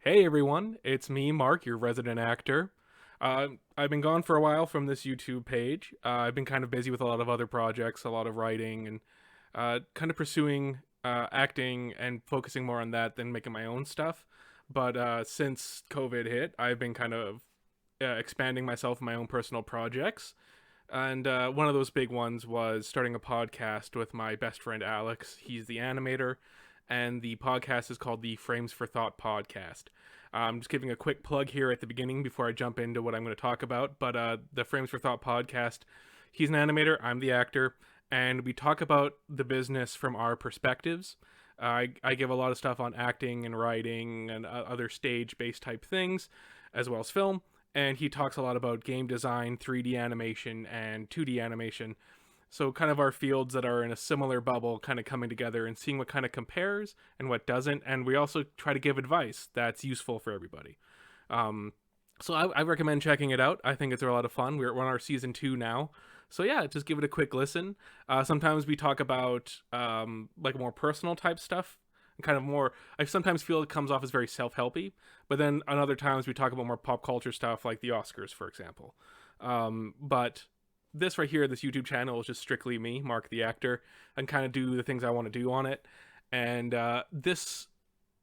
Hey everyone, it's me, Mark, your resident actor. I've been gone for a while from this YouTube page. I've been kind of busy with a lot of other projects, a lot of writing, and kind of pursuing acting and focusing more on that than making my own stuff. But since COVID hit, I've been kind of expanding myself in my own personal projects. And one of those big ones was starting a podcast with my best friend Alex. He's the animator, and the podcast is called the Frames for Thought podcast. I'm just giving a quick plug here at the beginning before I jump into what I'm going to talk about. But the Frames for Thought podcast, he's an animator, I'm the actor, and we talk about the business from our perspectives. I give a lot of stuff on acting and writing and other stage based type things, as well as film. And he talks a lot about game design, 3D animation, and 2D animation. So, kind of our fields that are in a similar bubble kind of coming together and seeing what kind of compares and what doesn't. And we also try to give advice that's useful for everybody. Um, so I recommend checking it out. I think it's a lot of fun. We're on our season 2 now. So yeah, just give it a quick listen. Sometimes we talk about like more personal type stuff, and kind of more. I sometimes feel it comes off as very self-helpy, but then on other times we talk about more pop culture stuff, like the Oscars, for example. But this right here, this YouTube channel is just strictly me, Mark the actor, and kind of do the things I want to do on it. And this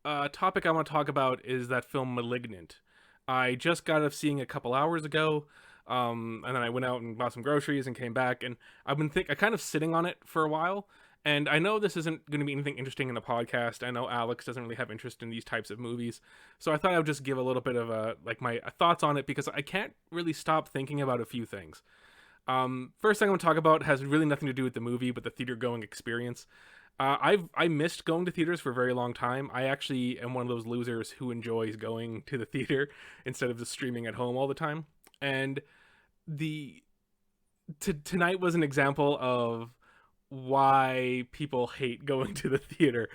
topic I want to talk about is that film Malignant. I just got out of seeing it a couple hours ago, and then I went out and bought some groceries and came back, and I kind of sitting on it for a while. And I know this isn't going to be anything interesting in the podcast. I know Alex doesn't really have interest in these types of movies, so I thought I would just give a little bit of my thoughts on it because I can't really stop thinking about a few things. First thing I'm going to talk about has really nothing to do with the movie, but the theater going experience. I missed going to theaters for a very long time. I actually am one of those losers who enjoys going to the theater instead of just streaming at home all the time. And the tonight was an example of why people hate going to the theater.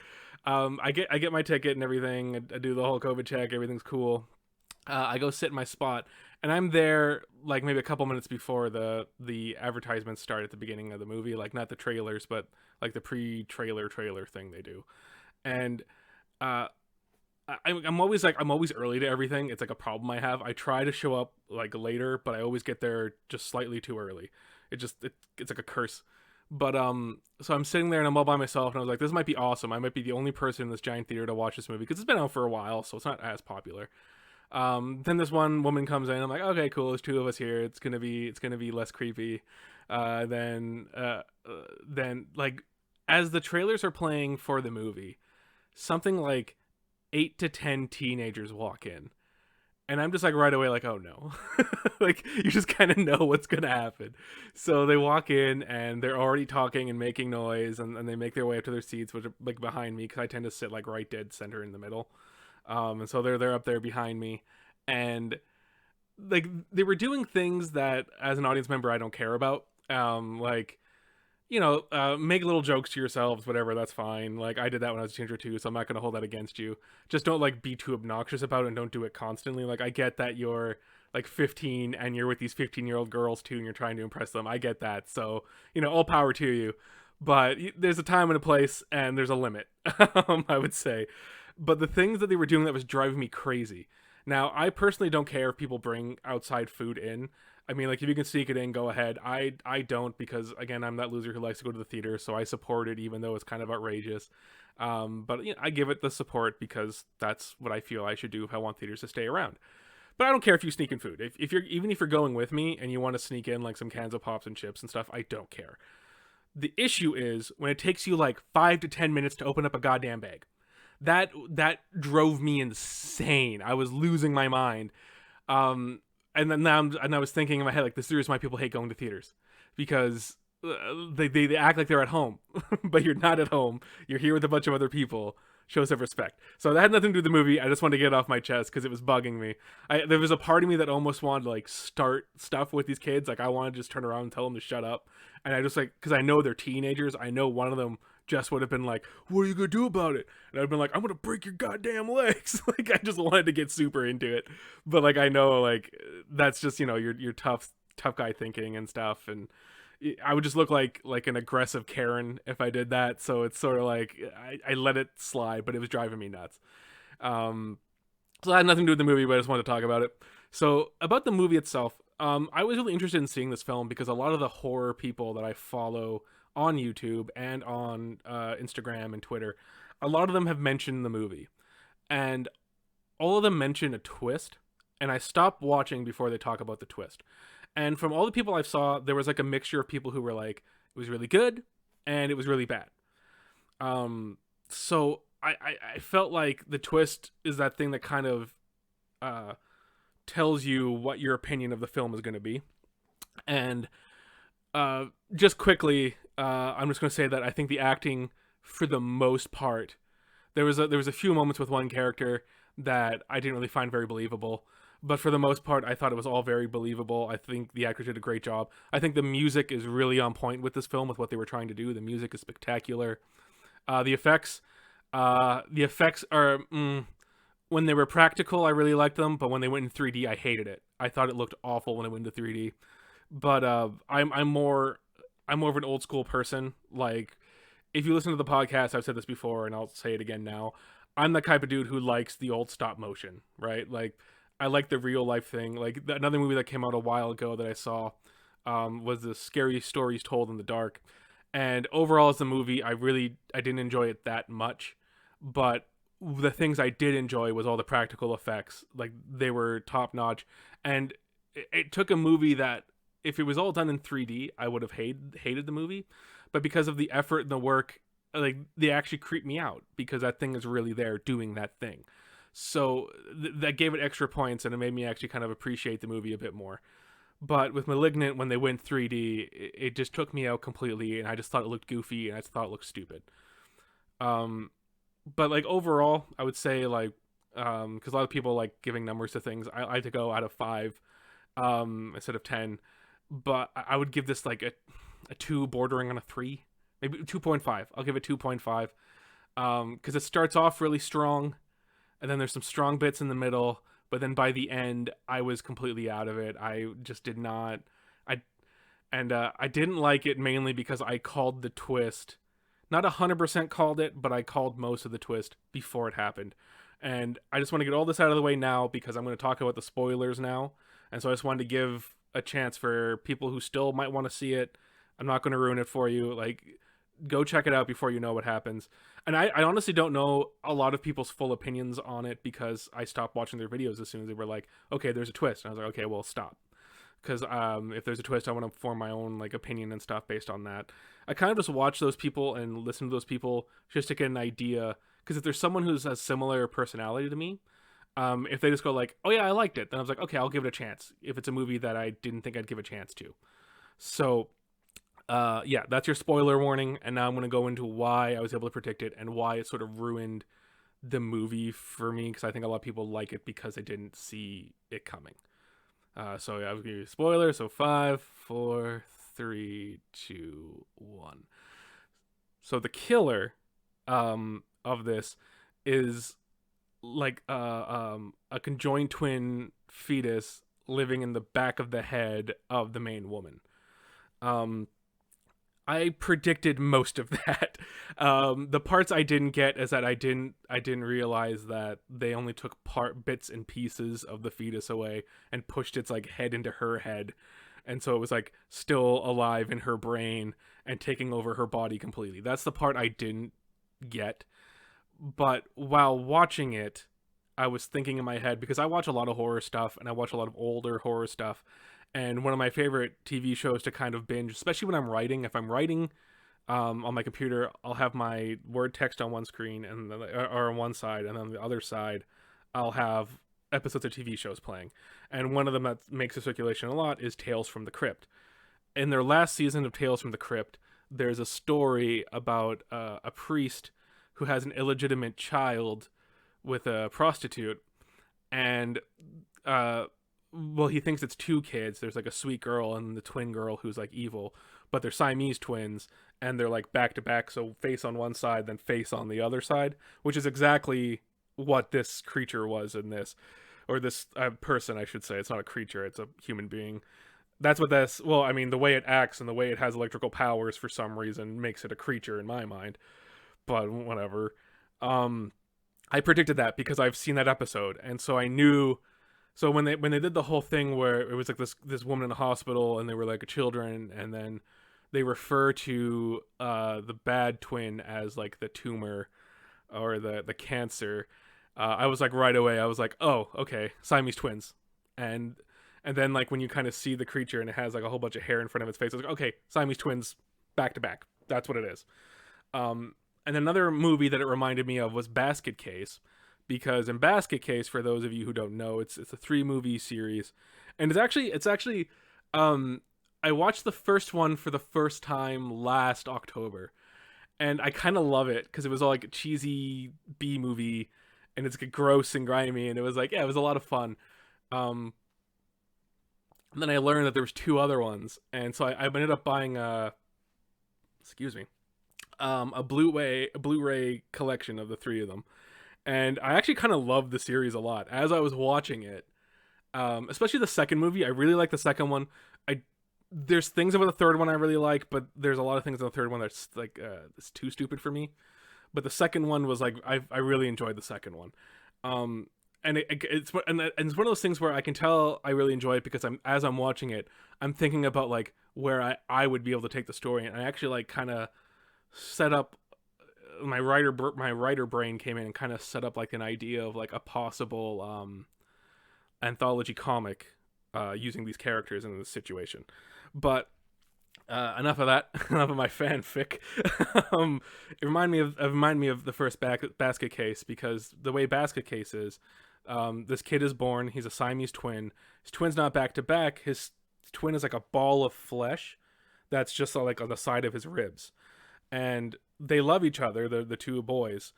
I get my ticket and everything. I do the whole COVID check. Everything's cool. I go sit in my spot, and I'm there like maybe a couple minutes before the advertisements start at the beginning of the movie, like not the trailers, but like the pre-trailer thing they do. And uh, I'm always early to everything. It's like a problem I have. I try to show up like later, but I always get there just slightly too early. It's like a curse. But so I'm sitting there and I'm all by myself, and I was like, this might be awesome. I might be the only person in this giant theater to watch this movie because it's been out for a while, so it's not as popular. Then this one woman comes in. I'm like, okay, cool. There's two of us here. It's gonna be less creepy. Then like as the trailers are playing for the movie, something like 8 to 10 teenagers walk in, and I'm just like right away like, oh no, like you just kind of know what's gonna happen. So they walk in and they're already talking and making noise, and they make their way up to their seats, which are like behind me because I tend to sit like right dead center in the middle. And so they're up there behind me, and like they were doing things that as an audience member I don't care about. Like make little jokes to yourselves, whatever. That's fine. Like I did that when I was a teenager too, so I'm not gonna hold that against you. Just don't like be too obnoxious about it and don't do it constantly. Like I get that you're like 15 and you're with these 15-year-old girls too, and you're trying to impress them. I get that. So all power to you. But there's a time and a place, and there's a limit. I would say. But the things that they were doing that was driving me crazy. Now, I personally don't care if people bring outside food in. I mean, like if you can sneak it in, go ahead. I don't because again, I'm that loser who likes to go to the theater, so I support it even though it's kind of outrageous. But I give it the support because that's what I feel I should do if I want theaters to stay around. But I don't care if you sneak in food. If you're even if you're going with me and you want to sneak in like some cans of pops and chips and stuff, I don't care. The issue is when it takes you like 5 to 10 minutes to open up a goddamn bag. That drove me insane. I was losing my mind. And then now and I was thinking in my head like, this is why people hate going to theaters because they act like they're at home, but you're not at home. You're here with a bunch of other people. Show some respect. So that had nothing to do with the movie. I just wanted to get it off my chest because it was bugging me. There was a part of me that almost wanted to like start stuff with these kids. Like I wanted to just turn around and tell them to shut up. And I just like because I know they're teenagers. I know one of them just would have been like, "What are you gonna do about it?" And I'd been like, "I'm gonna break your goddamn legs." Like I just wanted to get super into it, but like I know like that's just your tough guy thinking and stuff, and I would just look like an aggressive Karen if I did that. So it's sort of like I let it slide, but it was driving me nuts. Um, So that had nothing to do with the movie, but I just wanted to talk about it. So about the movie itself, I was really interested in seeing this film because a lot of the horror people that I follow on YouTube and on Instagram and Twitter, a lot of them have mentioned the movie, and all of them mention a twist, and I stopped watching before they talk about the twist. And from all the people I saw, there was like a mixture of people who were like, it was really good and it was really bad. So I felt like the twist is that thing that kind of uh, tells you what your opinion of the film is going to be. And just quickly, I'm just going to say that I think the acting, for the most part, there was a few moments with one character that I didn't really find very believable. But for the most part, I thought it was all very believable. I think the actors did a great job. I think the music is really on point with this film, with what they were trying to do. The music is spectacular. The effects, are when they were practical, I really liked them, but when they went in 3D, I hated it. I thought it looked awful when it went into 3D. But I'm more of an old school person. Like, if you listen to the podcast, I've said this before, and I'll say it again now. I'm the type of dude who likes the old stop motion, right? Like, I like the real life thing. Like, another movie that came out a while ago that I saw was the Scary Stories Told in the Dark. And overall, as a movie, I didn't enjoy it that much, but the things I did enjoy was all the practical effects. Like, they were top notch, and it took a movie that, if it was all done in 3D, I would have hated the movie, but because of the effort and the work, like, they actually creep me out because that thing is really there doing that thing. So that gave it extra points, and it made me actually kind of appreciate the movie a bit more. But with Malignant, when they went 3D, it just took me out completely, and I just thought it looked goofy, and I just thought it looked stupid. Um, but like overall, I would say, like, because a lot of people like giving numbers to things, I like to go out of 5, instead of 10. But I would give this like a 2, bordering on a 3, maybe 2.5. I'll give it 2.5. Because it starts off really strong, and then there's some strong bits in the middle, but then by the end, I was completely out of it. I just did not. I I didn't like it mainly because I called the twist. Not 100% called it, but I called most of the twist before it happened. And I just want to get all this out of the way now because I'm going to talk about the spoilers now. And so I just wanted to give a chance for people who still might want to see it. I'm not going to ruin it for you. Like, go check it out before you know what happens. And I honestly don't know a lot of people's full opinions on it because I stopped watching their videos as soon as they were like, okay, there's a twist. And I was like, okay, well, stop. Because if there's a twist, I want to form my own like opinion and stuff based on that. I kind of just watch those people and listen to those people just to get an idea. Because if there's someone who's a similar personality to me, if they just go like, oh yeah, I liked it, then I was like, okay, I'll give it a chance. If it's a movie that I didn't think I'd give a chance to. So yeah, that's your spoiler warning. And now I'm going to go into why I was able to predict it and why it sort of ruined the movie for me. Because I think a lot of people like it because they didn't see it coming. So yeah, I was gonna give you a spoiler. So 5, 4, 3, 2, 1. So the killer of this is like a conjoined twin fetus living in the back of the head of the main woman. Um, I predicted most of that. The parts I didn't get is that I didn't realize that they only took bits and pieces of the fetus away and pushed its like head into her head, and so it was like still alive in her brain and taking over her body completely. That's the part I didn't get. But while watching it, I was thinking in my head, because I watch a lot of horror stuff and I watch a lot of older horror stuff, and one of my favorite TV shows to kind of binge, especially when I'm writing. If I'm writing on my computer, I'll have my word text on one screen or on one side, and on the other side, I'll have episodes of TV shows playing. And one of them that makes a circulation a lot is Tales from the Crypt. In their last season of Tales from the Crypt, there's a story about a priest who has an illegitimate child with a prostitute, and well, he thinks it's 2 kids. There's like a sweet girl and the twin girl who's like evil, but they're Siamese twins, and they're like back to back, so face on one side, then face on the other side, which is exactly what this creature was in this, or this person, I should say. It's not a creature; it's a human being. That's what this. Well, I mean, the way it acts and the way it has electrical powers for some reason makes it a creature in my mind. But whatever. Um, I predicted that because I've seen that episode, and so I knew. So when they did the whole thing where it was like this woman in a hospital and they were like children, and then they refer to the bad twin as like the tumor or the cancer. I was like right away. I was like, oh, okay, Siamese twins, and and then like when you kind of see the creature and it has like a whole bunch of hair in front of its face, I was like, okay, Siamese twins, back to back. That's what it is. And another movie that it reminded me of was Basket Case, because in Basket Case, for those of you who don't know, it's a 3 movie series, and it's actually um, I watched the first one for the first time last October, and I kind of love it because it was all like a cheesy B movie, and it's like gross and grimy, and it was like, yeah, it was a lot of fun. Um, and then I learned that there was 2 other ones, and so I ended up buying excuse me, a Blu-ray collection of the 3 of them, and I actually kind of loved the series a lot as I was watching it. Especially the second movie, I really like the second one. I There's things about the third one I really like, but there's a lot of things in the third one that's like it's too stupid for me. But the second one was like I really enjoyed the second one. Um, and it's one of those things where I can tell I really enjoy it because I'm watching it, I'm thinking about like where I would be able to take the story, and I actually like kind of set up my writer brain came in and kind of set up like an idea of like a possible anthology comic using these characters in this situation. But enough of that. Enough of my fanfic. It reminded me of the first Basket Case, because the way Basket Case is, this kid is born. He's a Siamese twin. His twin's not back to back. His twin is like a ball of flesh that's just like on the side of his ribs, and they love each other. The 2 boys.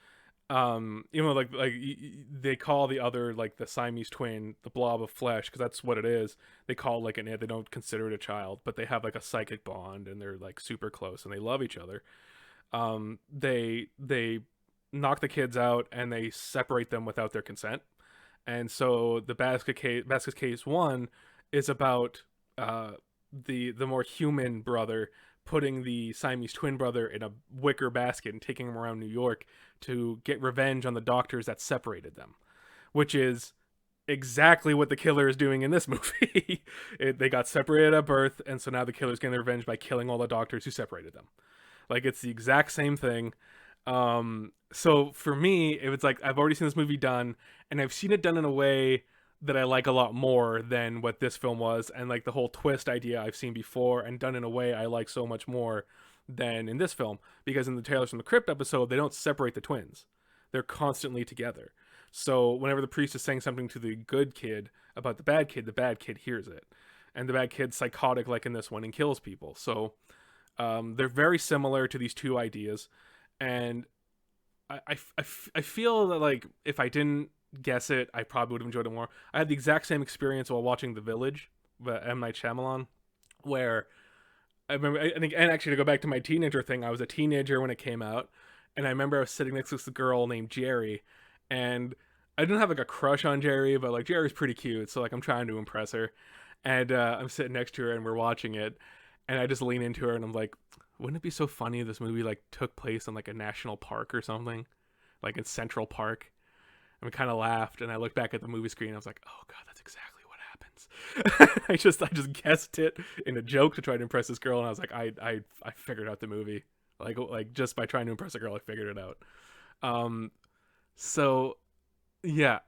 They call the other, like the Siamese twin, the blob of flesh, because that's what it is. They call like they don't consider it a child, but they have like a psychic bond, and they're like super close, and they love each other. They knock the kids out, and they separate them without their consent. And so the Basket Case one is about the more human brother putting the Siamese twin brother in a wicker basket and taking him around New York to get revenge on the doctors that separated them, which is exactly what the killer is doing in this movie. They got separated at birth, and so now the killer's getting revenge by killing all the doctors who separated them. Like, it's the exact same thing. So for me, it was like I've already seen this movie done, and I've seen it done in a way that I like a lot more than what this film was, and like the whole twist idea I've seen before and done in a way I like so much more than in this film, because in the Tales from the Crypt episode they don't separate the twins. They're constantly together. So whenever the priest is saying something to the good kid about the bad kid hears it. And the bad kid's psychotic like in this one and kills people. So they're very similar to these 2 ideas. And I feel that like if I didn't guess it, I probably would have enjoyed it more. I had the exact same experience while watching The Village, by M. Night Shyamalan, where I remember, I think, and actually to go back to my teenager thing, I was a teenager when it came out, and I remember I was sitting next to this girl named Jerry, and I didn't have like a crush on Jerry, but like Jerry's pretty cute, so like I'm trying to impress her, and I'm sitting next to her and we're watching it, and I just lean into her and I'm like, wouldn't it be so funny if this movie like took place in like a national park or something, like in Central Park? And we kind of laughed, and I looked back at the movie screen and I was like, oh god, that's exactly what happens. I just guessed it in a joke to try to impress this girl, and I was like, I figured out the movie. Like just by trying to impress a girl, I figured it out. Um so yeah,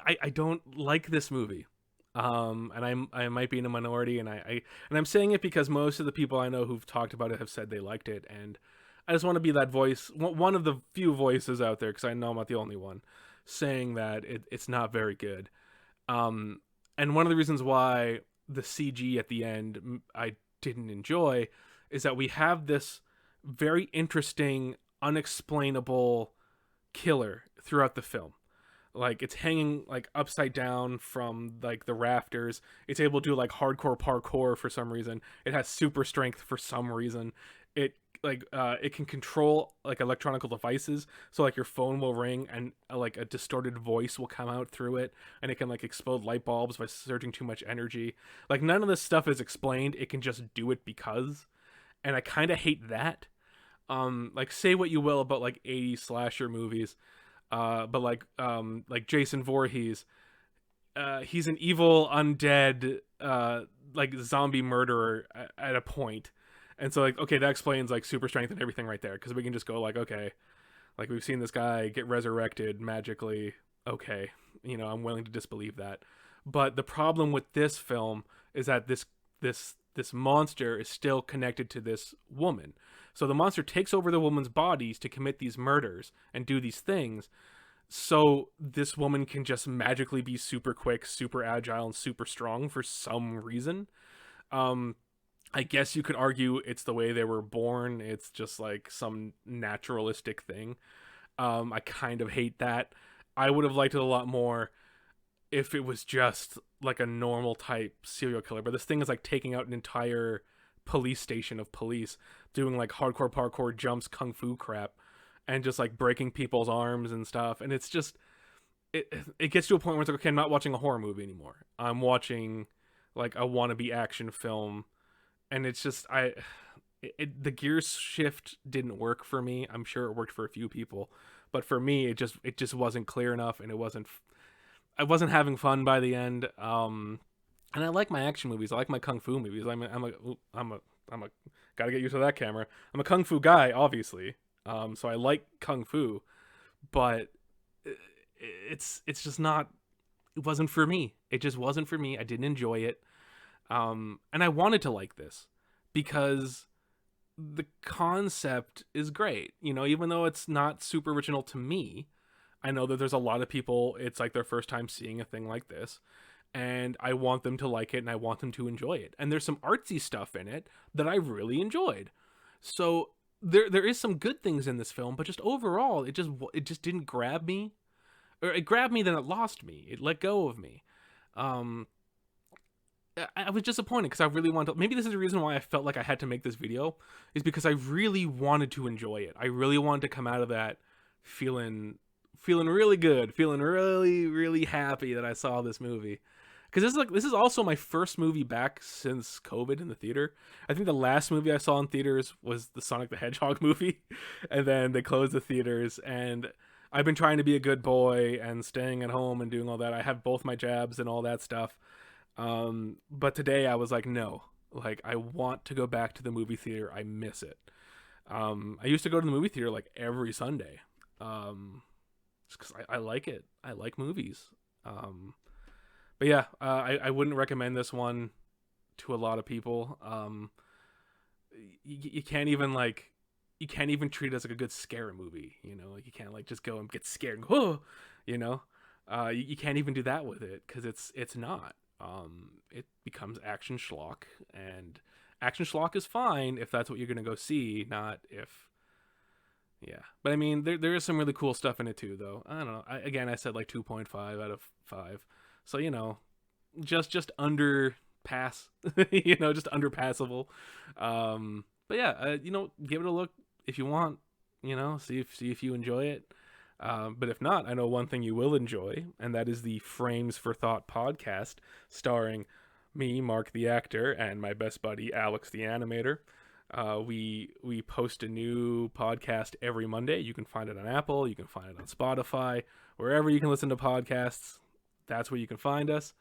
I don't like this movie. And I might be in a minority, and I'm saying it because most of the people I know who've talked about it have said they liked it, and I just want to be that voice, one of the few voices out there, because I know I'm not the only one, saying that it's not very good. And one of the reasons why the CG at the end I didn't enjoy is that we have this very interesting, unexplainable killer throughout the film. Like, it's hanging like upside down from like the rafters. It's able to do like hardcore parkour for some reason. It has super strength for some reason. It can control like electronic devices, so like your phone will ring and like a distorted voice will come out through it, and it can like explode light bulbs by surging too much energy. Like, none of this stuff is explained. It can just do it because, and I kind of hate that. Like, say what you will about like 80s slasher movies, But like Jason Voorhees, he's an evil undead like zombie murderer at a point. And so like, okay, that explains like super strength and everything right there, because we can just go like, okay, like we've seen this guy get resurrected magically. Okay, I'm willing to disbelieve that. But the problem with this film is that this monster is still connected to this woman. So the monster takes over the woman's bodies to commit these murders and do these things. So this woman can just magically be super quick, super agile, and super strong for some reason. Um, I guess you could argue it's the way they were born. It's just like some naturalistic thing. I kind of hate that. I would have liked it a lot more if it was just like a normal type serial killer. But this thing is like taking out an entire police station of police, doing like hardcore parkour jumps, kung fu crap, and just like breaking people's arms and stuff. And it's just it gets to a point where it's like, okay, I'm not watching a horror movie anymore. I'm watching like a wannabe action film, and it's just the gears shift didn't work for me. I'm sure it worked for a few people, but for me, it just wasn't clear enough, and I wasn't having fun by the end. And I like my action movies. I like my kung fu movies. I'm a gotta get used to that camera. I'm a kung fu guy, obviously. So I like kung fu, but it's just not. It wasn't for me. It just wasn't for me. I didn't enjoy it. And I wanted to like this because the concept is great. Even though it's not super original to me, I know that there's a lot of people, it's like their first time seeing a thing like this, and I want them to like it and I want them to enjoy it. And there's some artsy stuff in it that I really enjoyed. So there is some good things in this film, but just overall, it just didn't grab me. Or it grabbed me, then it lost me. It let go of me. Um, I was disappointed because I really wanted to. Maybe this is the reason why I felt like I had to make this video, is because I really wanted to enjoy it. I really wanted to come out of that feeling really good, feeling really really happy that I saw this movie. Because this is also my first movie back since COVID in the theater. I think the last movie I saw in theaters was the Sonic the Hedgehog movie, and then they closed the theaters. And I've been trying to be a good boy and staying at home and doing all that. I have both my jabs and all that stuff. But today I was like, no, like I want to go back to the movie theater. I miss it. I used to go to the movie theater like every Sunday. Just because I like it. I like movies. But yeah, I wouldn't recommend this one to a lot of people. You can't even treat it as like a good scare movie. Like you can't like just go and get scared and go, oh, you can't even do that with it because it's not. It becomes action schlock, and action schlock is fine if that's what you're gonna go see, not if. Yeah, but I mean, there is some really cool stuff in it too, though. I don't know. I said like 2.5 out of 5, so just under pass, just under passable. But yeah, give it a look if you want. See if you enjoy it. But if not, I know one thing you will enjoy, and that is the Frames for Thought podcast, starring me, Mark the actor, and my best buddy, Alex the animator. We post a new podcast every Monday. You can find it on Apple, you can find it on Spotify, wherever you can listen to podcasts. That's where you can find us.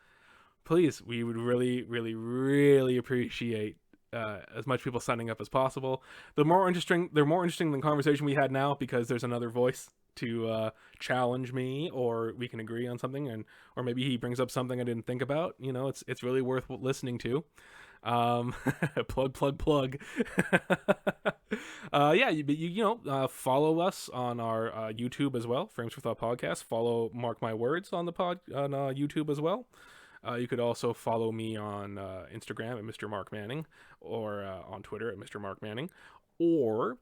Please, we would really, really, really appreciate as much people signing up as possible. They're more interesting than the conversation we had now, because there's another voice to challenge me, or we can agree on something, or maybe he brings up something I didn't think about. It's really worth listening to. Plug. Yeah, follow us on our YouTube as well, Frames for Thought podcast. Follow Mark My Words on the on YouTube as well. You could also follow me on Instagram at Mr. Mark Manning, or on Twitter at Mr. Mark Manning, or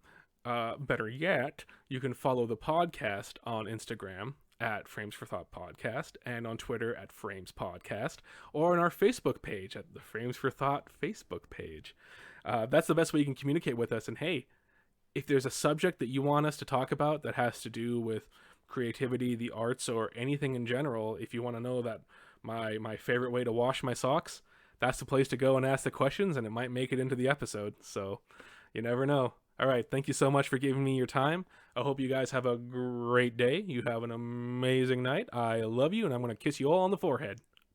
better yet, you can follow the podcast on Instagram at Frames for Thought Podcast, and on Twitter at Frames Podcast, or on our Facebook page at the Frames for Thought Facebook page. That's the best way you can communicate with us. And hey, if there's a subject that you want us to talk about that has to do with creativity, the arts, or anything in general, if you want to know that my favorite way to wash my socks, that's the place to go and ask the questions, and it might make it into the episode. So you never know. All right. Thank you so much for giving me your time. I hope you guys have a great day. You have an amazing night. I love you, and I'm going to kiss you all on the forehead.